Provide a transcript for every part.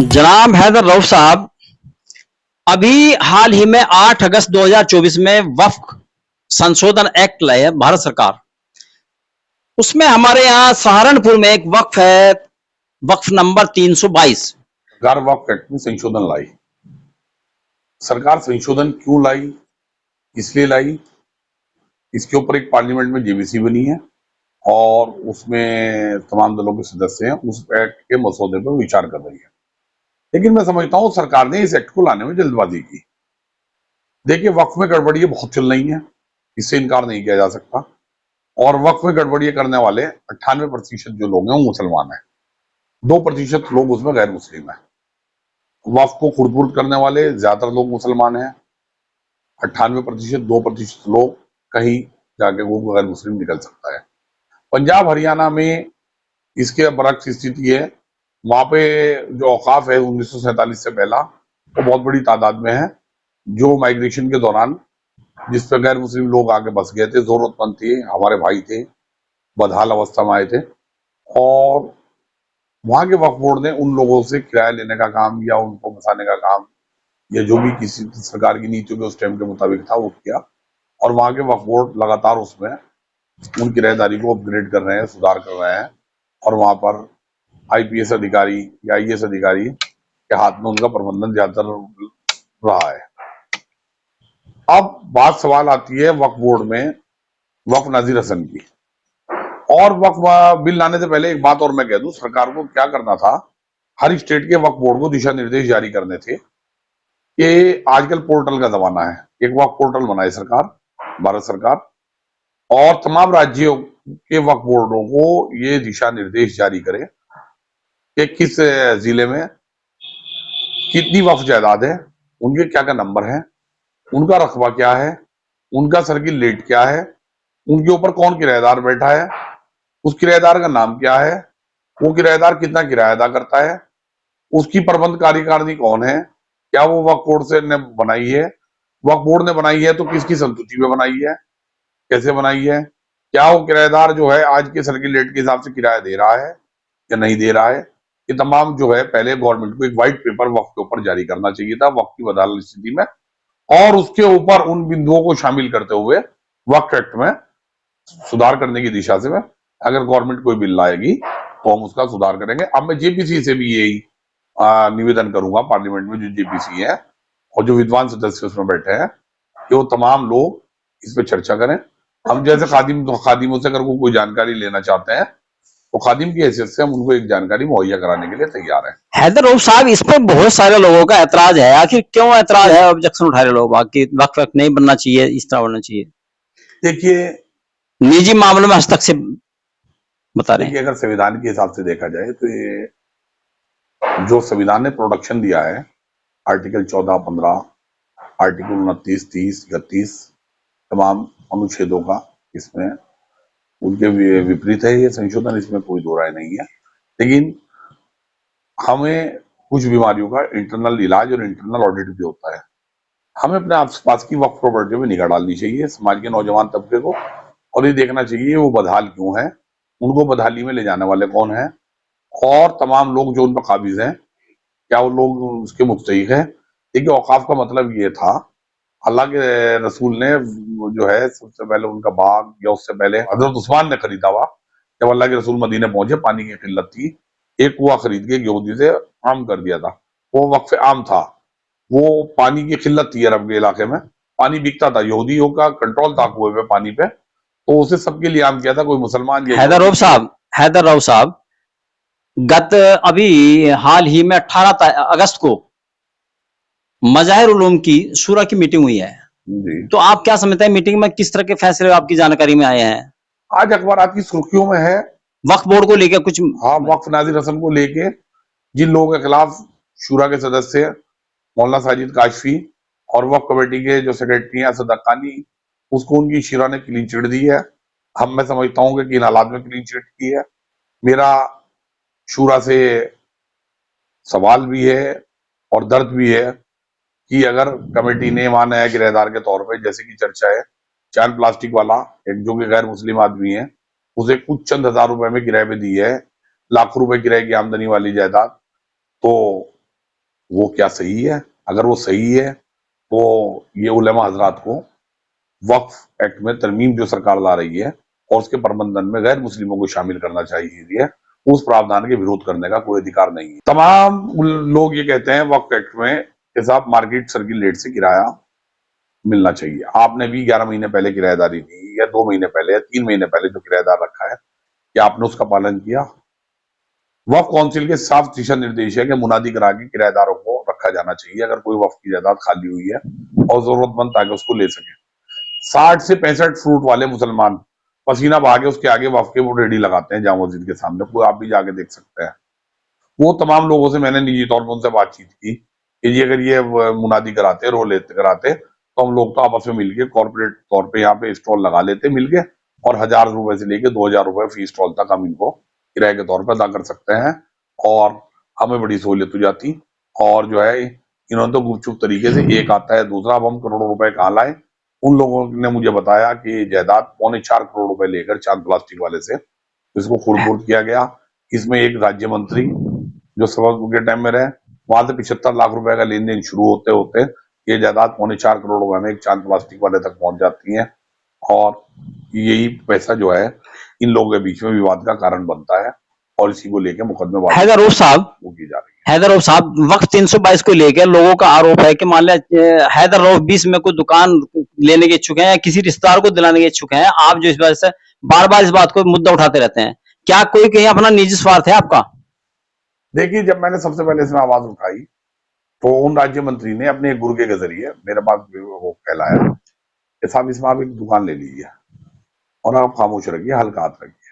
जनाब हैदर रऊफ साहब, अभी हाल ही में 8 अगस्त 2024 में वक्फ संशोधन एक्ट लाए है भारत सरकार। उसमें हमारे यहाँ सहारनपुर में एक वक्फ है, वक्फ नंबर 322। सरकार वक्फ एक्ट में संशोधन लाई। सरकार संशोधन क्यों लाई, इसलिए लाई, इसके ऊपर एक पार्लियामेंट में जेबीसी बनी है और उसमें तमाम दलों के सदस्य हैं, उस एक्ट के मसौदे पर विचार कर रही है। लेकिन मैं समझता हूं सरकार ने इस एक्ट को लाने में जल्दबाजी की। देखिए, वक्फ में गड़बड़ियां बहुत चल रही हैं, इससे इनकार नहीं किया जा सकता। और वक्फ में गड़बड़ियां करने वाले 98% जो लोग हैं वो मुसलमान हैं, 2% लोग उसमें गैर मुस्लिम हैं। वक्फ को खुर्द करने वाले ज्यादातर लोग मुसलमान हैं, 98%, 2% लोग कहीं जाके वो गैर मुस्लिम निकल सकता है। पंजाब हरियाणा में इसके बरक्स स्थिति है। वहां पे जो औकाफ है 1947 से पहला, वो बहुत बड़ी तादाद में है, जो माइग्रेशन के दौरान जिस पे गैर मुस्लिम लोग आके बस गए थे, जरूरतमंद थे, हमारे भाई थे, बदहाल अवस्था में आए थे, और वहां के वक्फ बोर्ड ने उन लोगों से किराया लेने का काम या उनको बसाने का काम या जो भी किसी सरकार की नीतियों के उस टाइम के मुताबिक था वो किया। और वहां के वक्फ बोर्ड लगातार उसमें उन किराएदारी को अपग्रेड कर रहे हैं, सुधार कर रहे हैं, और वहां पर आईपीएस अधिकारी या आईएएस अधिकारी के हाथ में उनका प्रबंधन ज्यादातर रहा है। अब बात सवाल आती है वक्फ बोर्ड में वक्फ नाजिर हसन की। और वक्फ बिल लाने से पहले एक बात और मैं कह दूं, सरकार को क्या करना था, हर स्टेट के वक्फ बोर्ड को दिशा निर्देश जारी करने थे कि आजकल पोर्टल का जमाना है, एक वक्फ पोर्टल बनाए सरकार, भारत सरकार, और तमाम राज्यों के वक्फ बोर्डों को ये दिशा निर्देश जारी करे कि किस जिले में कितनी वक्फ जायदाद है, उनके क्या क्या नंबर है, उनका रकबा क्या है, उनका सर्किल रेट क्या है, उनके ऊपर कौन किराएदार बैठा है, उस किराएदार का नाम क्या है, वो किराएदार कितना किराया अदा करता है, उसकी प्रबंध कार्यकारिणी कौन है, क्या वो वक्फ बोर्ड से ने बनाई है, वक्फ बोर्ड ने बनाई है तो किसकी संतुष्टि में बनाई है, कैसे बनाई है, क्या वो किराएदार जो है आज के सर्किल रेट के हिसाब से किराया दे रहा है या नहीं दे रहा है। ये तमाम जो है पहले गवर्नमेंट को एक व्हाइट पेपर वक्फ के ऊपर जारी करना चाहिए था वक्फ की बदहाल स्थिति में, और उसके ऊपर उन बिंदुओं को शामिल करते हुए वक्फ एक्ट में सुधार करने की दिशा से अगर गवर्नमेंट कोई बिल लाएगी तो हम उसका सुधार करेंगे। अब मैं जेपीसी से भी यही निवेदन करूंगा, पार्लियामेंट में जो जेपीसी है और जो विद्वान सदस्य उसमें बैठे हैं, कि वो तमाम लोग इस पे चर्चा करें। हम जैसे खादिमों से अगर कोई जानकारी लेना चाहते हैं तो खादिम की हैसियत से हम उनको एक जानकारी मुहैया कराने के लिए तैयार हैं। हैदर रऊफ साहब, इस पे बहुत सारे लोगों का ऐतराज है, आखिर क्यों ऐतराज है, ऑब्जेक्शन उठा रहे लोग, वक्फ नहीं बनना चाहिए, इस तरह बनना चाहिए? देखिए, निजी मामलों में हस्तक्षेप बता रहे हैं। अगर संविधान के हिसाब से देखा जाए तो ये जो संविधान ने प्रोटेक्शन दिया है, आर्टिकल 14, 15, आर्टिकल 29, 30, 31, तमाम अनुच्छेदों का इसमें उनके विपरीत है ये संशोधन, इसमें कोई दो राय नहीं है। लेकिन हमें कुछ बीमारियों का इंटरनल इलाज और इंटरनल ऑडिट भी होता है। हमें अपने आसपास की वक्फ प्रॉपर्टी में निगाह डालनी चाहिए, समाज के नौजवान तबके को, और ये देखना चाहिए वो बदहाल क्यों है, उनको बदहाली में ले जाने वाले कौन है, और तमाम लोग जो उन पर काबिज हैं क्या वो लोग उसके मुस्तहिक है। देखिए, औकाफ का मतलब ये था, अल्लाह के रसूल ने जो है सबसे पहले उनका बाग, या उससे पहले हजरत उस्मान ने खरीदा हुआ, जब अल्लाह के रसूल मदीने पहुंचे, पानी की किल्लत थी, एक कुआ खरीद के यहूदी से आम कर दिया था, वो वक्फ आम था, वो पानी की किल्लत थी अरब के इलाके में, पानी बिकता था, यहूदियों का कंट्रोल था कुएं पे पानी पे, तो उसे सबके लिए आम किया था, कोई मुसलमान। हैदर रऊफ साहब, गत अभी हाल ही में 18 अगस्त को मज़ाहिर उलूम की शूरा की मीटिंग हुई है जी। तो आप क्या समझते हैं, मीटिंग में किस तरह के फैसले आपकी जानकारी में आए हैं? आज अखबार की सुर्खियों में है वक्फ बोर्ड को लेकर कुछ। हाँ, वक्फ नाजिर हसन को लेके जिन लोगों के खिलाफ शूरा के सदस्य मौलाना साजिद काशफी और वक्फ कमेटी के जो सेक्रेटरी हैं सदकानी, उसको उनकी शिरा ने क्लीन चिट दी है। हम मैं समझता हूँ कि किन हालात में क्लीन चिट की है। मेरा शूरा से सवाल भी है और दर्द भी है कि अगर कमेटी ने माना है किराएदार के तौर पे, जैसे की चर्चा है, चांद प्लास्टिक वाला, एक जो कि गैर मुस्लिम आदमी है, उसे कुछ चंद हजार रुपए में किराए पे दी है, लाखों रुपए किराए की आमदनी वाली जायदाद। तो वो क्या सही है? अगर वो सही है तो ये उलेमा हजरात को वक्फ एक्ट में तरमीम जो सरकार ला रही है और उसके प्रबंधन में गैर मुस्लिमों को शामिल करना चाहिए, उस प्रावधान के विरोध करने का कोई अधिकार नहीं है। तमाम लोग ये कहते हैं वक्फ एक्ट में कि साहब मार्केट सर्किल रेट से किराया मिलना चाहिए। आपने भी 11 महीने पहले किराएदारी दी या 2 महीने पहले या 3 महीने पहले जो किराएदार रखा है, क्या आपने उसका पालन किया? वक्फ काउंसिल के साफ दिशा निर्देश है कि मुनादी करा के किराएदारों को रखा जाना चाहिए अगर कोई वक्फ की जायदाद खाली हुई है और जरूरतमंद ताकि उसको ले सके। 60 से 65 फ्रूट वाले मुसलमान पसीना बहा के उसके आगे वक्फ के वो रेडी लगाते हैं जामा मस्जिद के सामने, कोई आप भी जाके देख सकते हैं। वो तमाम लोगों से मैंने निजी तौर पर उनसे बातचीत की कि ये अगर ये मुनादी कराते रोल लेते कराते तो हम लोग तो आपस में मिलके कॉर्पोरेट तौर पे यहाँ पे स्टॉल लगा लेते मिलके, और 1000 रुपए से लेके 2000 रुपए फी स्टॉल तक हम इनको किराए के तौर पर अदा कर सकते हैं और हमें बड़ी सहूलियत हो जाती। और जो है इन्होंने तो गुपचुप तरीके से एक आता है दूसरा, अब हम करोड़ों रुपए कहाँ लाए। उन लोगों ने मुझे बताया कि जायदाद 3.25 करोड़ रुपए लेकर चांद प्लास्टिक वाले से इसको खुर्द किया गया। इसमें एक राज्य मंत्री जो सभा के टाइम में रहे, वहां से 75 लाख रुपए का लेन देन शुरू होते होते ये जायदाद 3.25 करोड़ रुपए में एक चांद प्लास्टिक वाले तक पहुंच जाती है और यही पैसा जो है इन लोगों के बीच में विवाद का कारण बनता है और इसी को लेकर मुकदमेबाजी हैदर रऊफ साहब, वो की जा रही है। हैदर रऊफ साहब, वक्त 322 को लेकर लोगों का आरोप है कि मान लिया हैदर रऊफ 20 में कोई दुकान लेने के इच्छुक हैं या किसी रिश्तेदार को दिलाने के इच्छुक हैं, आप जो इस वजह से बार बार इस बात को मुद्दा उठाते रहते हैं, क्या कोई कहीं अपना निजी स्वार्थ है आपका? देखिए, जब मैंने सबसे पहले इसमें आवाज उठाई तो उन राज्य मंत्री ने अपने एक गुर्गे के जरिए मेरे पास वो कहलाया कि साहब इसमें आप एक दुकान ले लीजिए और आप खामोश रखिए, हल्का हाथ रखिए।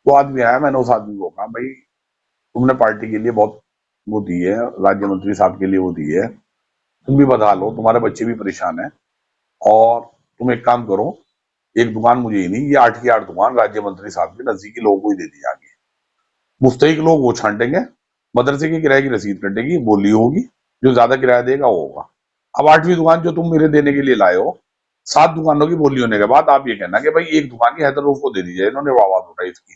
वो आदमी आया, मैंने उस आदमी को कहा भाई तुमने पार्टी के लिए बहुत वो दी है, राज्य मंत्री साहब के लिए वो दी है, तुम भी बता लो, तुम्हारे बच्चे भी परेशान है और तुम एक काम करो, एक दुकान मुझे ही नहीं, ये 8 की 8 दुकान राज्य मंत्री साहब के नजदीकी लोगों को ही दे दी जाएगी। मुस्तहिक लोग वो छांटेंगे, मदरसे की किराए की रसीद कटेगी, बोली होगी, जो ज्यादा किराया देगा वो होगा। अब 8वीं दुकान जो तुम मेरे देने के लिए लाए हो, 7 दुकानों की बोली होने के बाद आप ये कहना कि भाई एक दुकान की हैदर रऊफ को दे दी जाए, इन्होंने आवाज उठाई इसकी।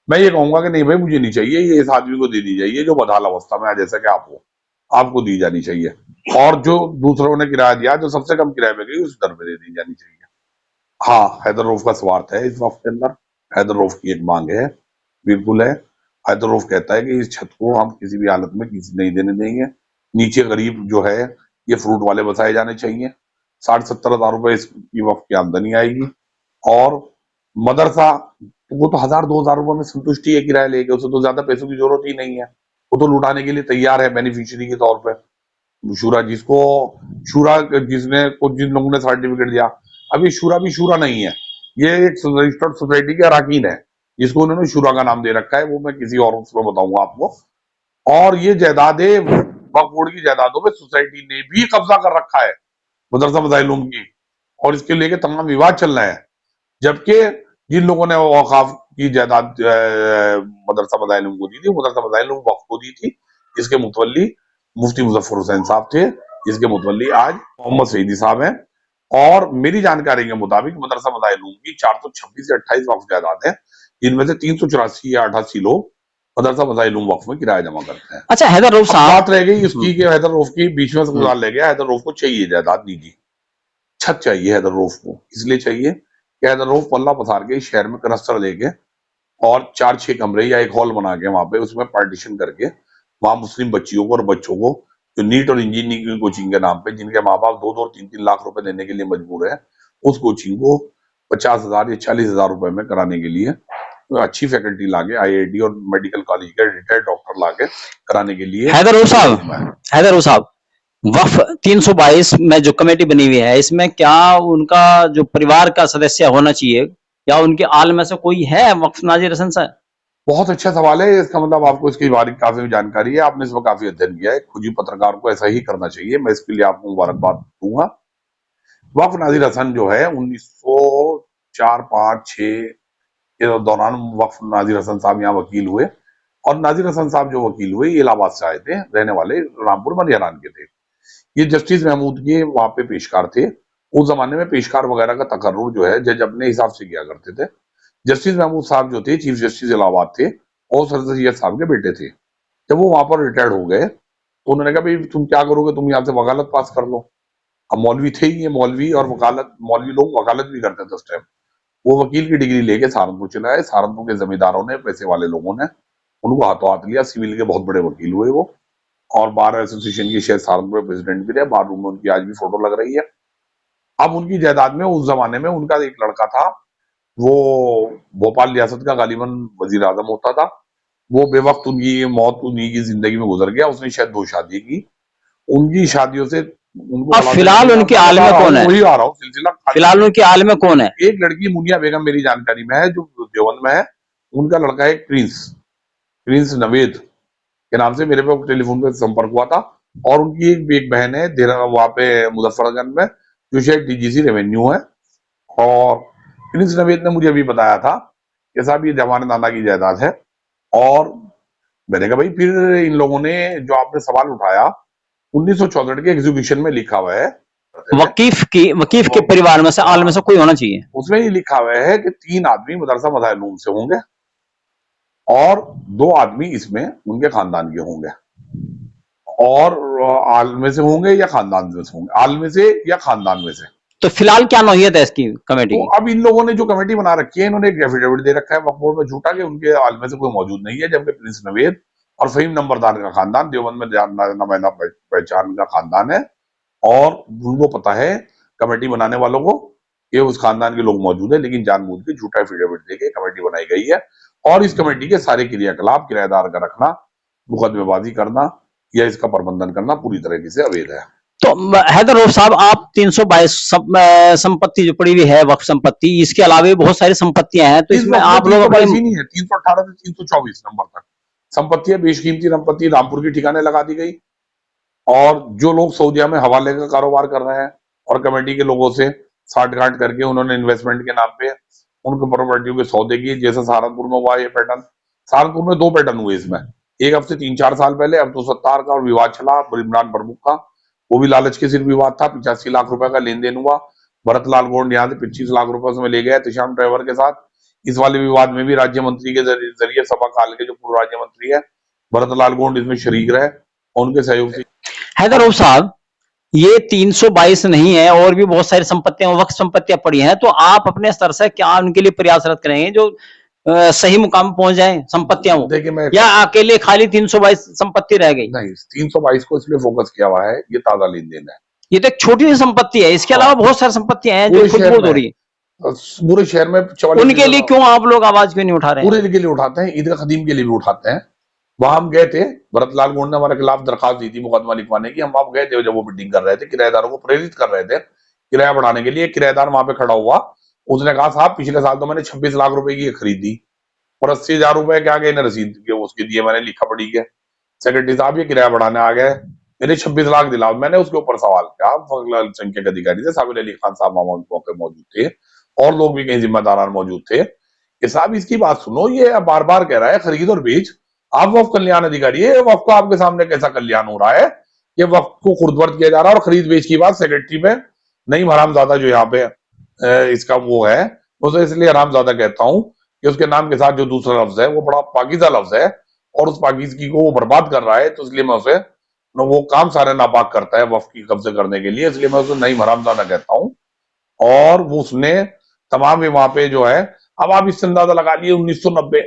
मैं ये कहूंगा कि नहीं भाई मुझे नहीं चाहिए, ये इस आदमी को दे दी जाइए जो बदहाल अवस्था में है, जैसा कि आप हो, आपको दी जानी चाहिए। और जो दूसरों ने किराया दिया, जो सबसे कम किराए पे गई, उस दर पे दे दी जानी चाहिए। हाँ, हैदर रऊफ का स्वार्थ है इस वक्त के अंदर, हैदर रऊफ की एक मांग है, बिल्कुल है। हैदर रऊफ कहता है कि इस छत को हम किसी भी हालत में किसी नहीं देने देंगे, नीचे गरीब जो है ये फ्रूट वाले बसाए जाने चाहिए, 60-70 हजार रुपए इसकी वक्त की आमदनी आएगी। और मदरसा वो तो 1000-2000 रुपए में संतुष्टि है किराया लेके, उसे तो ज्यादा पैसों की जरूरत ही नहीं है, वो तो लुटाने के लिए तैयार है बेनिफिशियरी के तौर पे। शूरा जिसको शूरा जिसने कुछ जिन लोगों ने सर्टिफिकेट दिया, अभी शूरा भी शूरा नहीं है, ये एक रजिस्टर्ड सोसाइटी के अराकीन है जिसको उन्होंने शूरा का नाम दे रखा है, वो मैं किसी और उसमें बताऊंगा आपको। और ये जायदादें वक्फ बोर्ड की जायदादों पे सोसाइटी ने भी कब्जा कर रखा है, मदरसा मदाइलूम की, और इसके लेके तमाम विवाद चल रहे हैं। जबकि जिन लोगों ने औकाफ की जायदाद मदरसा मदाइलूम को दी थी, मदरसा मदाइलूम वक्फ को दी थी, इसके मुतवल्ली मुफ्ती मुजफ्फर हुसैन साहब थे, इसके मुतवल्ली आज मोहम्मद सईदी साहब हैं। और मेरी जानकारी के मुताबिक मदरसा मदाइलूम की 426 या 28 वक्फ जायदाद है, जिनमें से 384 या 88 लोग मदरसा मदाइलूम वक्फ में किराया जमा करते हैं। अच्छा हैदर रऊफ अब साहब, बात रह गई इसकी कि हैदर रऊफ की बीच में सवाल ले गया, हैदर रऊफ को चाहिए जायदाद निजी, छत चाहिए हैदर रऊफ को, इसलिए चाहिए कि हैदर रऊफ पल्ला पसार के शहर में कनस्तर लेके और 4-6 कमरे या एक हॉल बना के वहां पे उसमें पार्टीशन करके वहां मुस्लिम बच्चियों को और बच्चों को जो नीट और इंजीनियरिंग की कोचिंग के नाम पे जिनके माँ बाप 2-2 और 3-3 लाख रुपए देने के लिए मजबूर है, उस कोचिंग को 50,000 या 40,000 रुपए में कराने के लिए तो अच्छी फैकल्टी लाके IIT और मेडिकल कॉलेज के रिटायर्ड डॉक्टर लाके कराने के लिए हैदर रऊफ साहब, वक्फ 322 में जो कमेटी बनी हुई है, इसमें क्या उनका जो परिवार का सदस्य होना चाहिए या उनके आल में से कोई है वक्फ नाजिर हसन साहब? बहुत अच्छा सवाल है, इसका मतलब आपको इसके बारे में काफी जानकारी है, आपने इसमें काफी अध्ययन किया है, खुद ही पत्रकार को ऐसा ही करना चाहिए, मैं इसके लिए आपको मुबारकबाद दूंगा। वक्फ नाजिर हसन जो है 1904-5-6 के दौरान वक्फ नाजिर हसन साहब यहाँ वकील हुए, और नाजिर हसन साहब जो वकील हुए ये इलाहाबाद से आए थे, रहने वाले रामपुर मनियारान के थे। ये जस्टिस महमूद के वहां पे पेशकार थे, उस जमाने में पेशकार वगैरह का तकर्रुर जो है जज अपने हिसाब से किया करते थे। जस्टिस महमूद साहब जो थे चीफ जस्टिस इलाहाबाद थे और सर सैयद साहब के बेटे थे। जब वो वहां पर रिटायर्ड हो गए तो उन्होंने कहा भाई तुम क्या करोगे, तुम यहाँ से वकालत पास कर लो। अब मौलवी थे ही ये, मौलवी और वकालत, मौलवी लोग वकालत भी करते थे उस टाइम। वो वकील की डिग्री लेके सहारनपुर चले आए। सहारनपुर के जमींदारों ने, पैसे वाले लोगों ने उनको हाथों हाथ लिया। सिविल के बहुत बड़े वकील हुए वो, और बार एसोसिएशन की शायद सहारनपुर में प्रेसिडेंट भी रहे। बार रूम में उनकी आज भी फोटो लग रही है। अब उनकी जायदाद में उस जमाने में उनका एक लड़का था, वो भोपाल रियासत का गालिबन वजीर आजम होता था। वो बेवक्त उनकी मौत उन्हीं की जिंदगी में गुजर गया। उसने शायद 2 शादी की। उनकी शादियों से उनको अब फिलहाल उनके आलम में कौन है? वही आ रहा हूँ सिलसिला। फिलहाल उनके आलम में कौन है? एक लड़की मुनिया बेगम मेरी जानकारी में है जो देवबंद में है। उनका लड़का है प्रिंस नवेद के नाम से मेरे पे टेलीफोन पे संपर्क हुआ था। और उनकी एक बहन है वहां पे मुजफ्फरगंज में, जो शायद डीजीसी रेवेन्यू है। और प्रिंस नवेद ने मुझे अभी बताया था कि साहब ये जमाने नाना की जायदाद है। और मैंने कहा भाई फिर इन लोगों ने जो आपने सवाल उठाया 1964 के एग्जीक्यूशन में लिखा हुआ है, वकीफ के परिवार में से आल में से कोई होना चाहिए। उसमें ये लिखा हुआ है कि 3 आदमी मदरसा मदाइलूम से होंगे और 2 आदमी इसमें उनके खानदान के होंगे, और आल में से होंगे या खानदान में से होंगे, आल में से या खानदान में से। तो फिलहाल क्या नौयत है इसकी कमेटी तो अब इन लोगों ने जो कमेटी बना रखी है, इन्होंने एक एफिडेविट दे रखा है वक्फ बोर्ड में झूठा कि उनके आल में से कोई मौजूद नहीं है, जबकि प्रिंस नवेद और फहीम नंबरदार का खानदान देवबंद में नुमाइंदा पहचान का खानदान है। और उनको पता है कमेटी बनाने वालों को कि उस खानदान के लोग मौजूद है, लेकिन जानबूझ के झूठा एफिडेविट देके कमेटी बनाई गई है। और इस कमेटी के सारे क्रियाकलाप, किराएदार का रखना, मुकदमेबाजी करना या इसका प्रबंधन करना पूरी तरीके से अवैध है। तो हैदर रऊफ साहब, आप 322 संपत्ति जो पड़ी हुई है वक्फ संपत्ति, इसके अलावा भी बहुत सारी संपत्तियां हैं, तो इसमें आप लोग नहीं है 318 से 324 नंबर तक संपत्ति है। बेशकीमती संपत्ति रामपुर की ठिकाने लगा दी गई। और जो लोग सऊदिया में हवाले का कारोबार कर रहे हैं और कमेटी के लोगों से साठगांठ करके उन्होंने इन्वेस्टमेंट के नाम पे उनको प्रॉपर्टियों के सौदे किए, जैसे सहारनपुर में हुआ ये पैटर्न। सहारनपुर में 2 पैटर्न हुए इसमें, एक अब से 3-4 साल पहले अब्दुल सत्तार का और विवाद चला इमरान प्रमुख का, वो भी लालच के सिर विवाद था। 85 लाख रुपए का लेन देन हुआ। भरत लाल गोंड यहाँ से 25 लाख रुपए उसमें ले गया तिशाम ड्राइवर के साथ। इस वाले विवाद में भी राज्य मंत्री के जरिए सभा काल के जो पूर्व राज्य मंत्री है भरत लाल गोंड इसमें शरीक रहे और उनके सहयोग से। हैदर रऊफ साहब, ये 322 नहीं है, और भी बहुत सारी संपत्तियां वक्फ संपत्तियां पड़ी हैं, तो आप अपने स्तर से क्या उनके लिए प्रयासरत करेंगे जो सही मुकाम पहुंच जाए संपत्तियां हो, देखिए मैं या अकेले खाली 322 संपत्ति रह गई? नहीं, 322 को इसलिए फोकस किया हुआ है, ये ताजा लेन देन है। ये तो एक छोटी सी संपत्ति है, इसके अलावा बहुत सारी संपत्तियां हैं जो खुदबुद हो रही है। पूरे शहर में उनके लिए क्यों आप लोग आवाज क्यों नहीं उठा रहे हैं? पूरे के लिए उठाते हैं, ईदगाह खदीम के लिए भी उठाते हैं। वहां हम गए थे, भरत लाल गोंड ने हमारे खिलाफ दरखास्त दी थी मुकदमा लिखवाने की। हम वहां गए थे जब वो मीटिंग कर रहे थे, किराएदारों को प्रेरित कर रहे थे किराया बढ़ाने के लिए। किराएदार वहां पे खड़ा हुआ, उसने कहा साहब पिछले साल तो मैंने 26 लाख रुपए की खरीदी और 80,000 रुपए के आगे इन्हें रसीद के उसके दिए, मैंने लिखा पड़ी के सेक्रेटरी साहब ये किराया बढ़ाने आ गए, मेरे 26 लाख दिलाओ। मैंने उसके ऊपर सवाल किया, संख्या के अधिकारी थे, साबिर अली खान साहब मौके मौजूद थे और लोग भी कई जिम्मेदार मौजूद थे कि साहब इसकी बात सुनो, ये बार बार कह रहा है खरीद और बेच, आप वक्फ कल्याण अधिकारी है, वक्फ का आपके सामने कैसा कल्याण हो रहा है? ये वक्फ को खुर्दवर्द किया जा रहा है। और खरीद बेच की बात सेक्रेटरी में नहीं, हरामजादा जो यहाँ पे इसका वो है, उसे इसलिए हरामजादा कहता हूं कि उसके नाम के साथ जो दूसरा लफ्ज है वो बड़ा पाकीज़ा लफ्ज है और उस पाकीज़गी को वो बर्बाद कर रहा है, तो इसलिए मैं उसे वो काम सारे नापाक करता है वक्फ की कब्जे करने के लिए, इसलिए मैं उसे नहीं हरामजादा कहता हूँ। और वो उसने तमाम वहां पे जो है, अब आप इससे अंदाजा लगा लिए 1990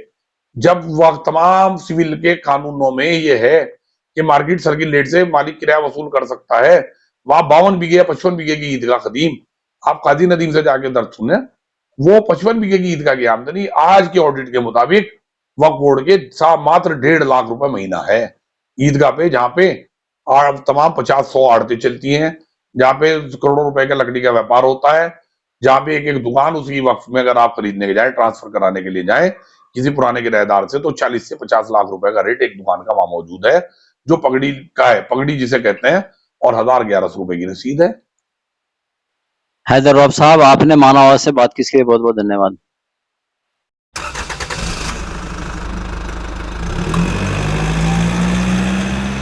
जब वह तमाम सिविल के कानूनों में ये है कि मार्केट सर्किल रेट से मालिक किराया वसूल कर सकता है, वहां 52 बीघे या 55 बीघे की ईदगाह खदीम, आप काजी नदीम से जाके दर्ज सुने, वो 55 बीघे की ईदगाह की आमदनी आज के ऑडिट के मुताबिक वक्फ बोर्ड के मात्र 1.5 लाख रुपए महीना है ईदगाह पे, जहां पे तमाम 50-100 आड़तें चलती हैं, जहां पे करोड़ों रुपए का लकड़ी का व्यापार होता है, जहां पे एक एक दुकान उसी वक्फ में अगर आप खरीदने के जाए, ट्रांसफर कराने के लिए जाए किसी पुराने किराएदार से, तो 40 से 50 लाख रुपए का रेट एक दुकान का वहां मौजूद है, जो पगड़ी का है, पगड़ी जिसे कहते हैं, और 1011 रुपए की रसीद है। हैदर रऊफ साहब, आपने मानव आवाज से बात की, इसके लिए बहुत बहुत धन्यवाद।